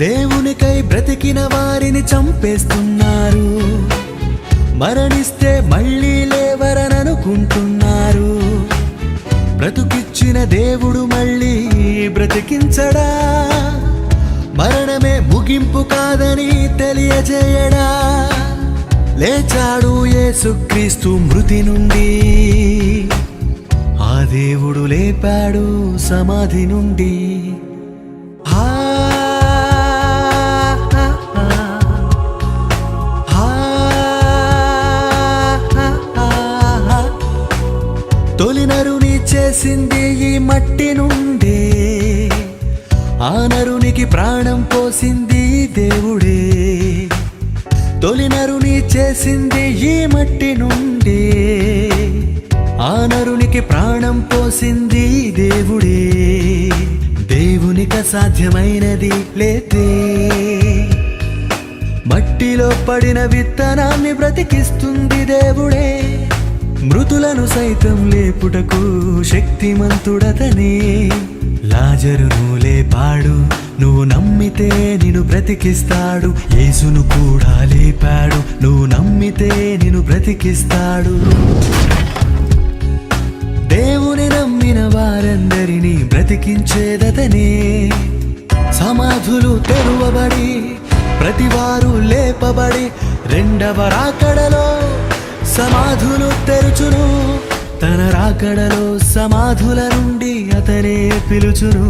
దేవునికై బ్రతికిన వారిని చంపేస్తున్నారు, మరణిస్తే మళ్ళీ లేవరననుకుంటున్నారు. బ్రతుకిచ్చిన దేవుడు మళ్ళీ బ్రతికించడా? మరణమే ముగింపు కాదని తెలియజేయడా? లేచాడు యేసుక్రీస్తు మృతి నుండి, ఆ దేవుడు లేపాడు సమాధి నుండి. తొలి నరుని చేసింది ఈ మట్టి నుండే, ఆ నరునికి ప్రాణం పోసింది దేవుడే. తొలి నరుని చేసింది ఈ మట్టి నుండే, ఆ నరునికి ప్రాణం పోసింది దేవుడే. దేవునికి అసాధ్యమైనది లేదే, మట్టిలో పడిన విత్తనాన్ని బ్రతికిస్తుంది దేవుడే. మృతులను సైతం లేపుటకు శక్తిమంతుడతనే. లాజరును లేపాడు, నువ్వు నమ్మితే నిన్ను బ్రతికిస్తాడు. యేసును కూడా లేపాడు, నువ్వు నమ్మితే నిన్ను బ్రతికిస్తాడు. దేవుని నమ్మిన వారందరినీ బ్రతికించేదతనే. సమాధులు తెరువబడి ప్రతివారు లేపబడి, రెండవ రాకడలో సమాధులు తెరుచును. తన రాకడలో సమాధుల నుండి అతనే పిలుచును.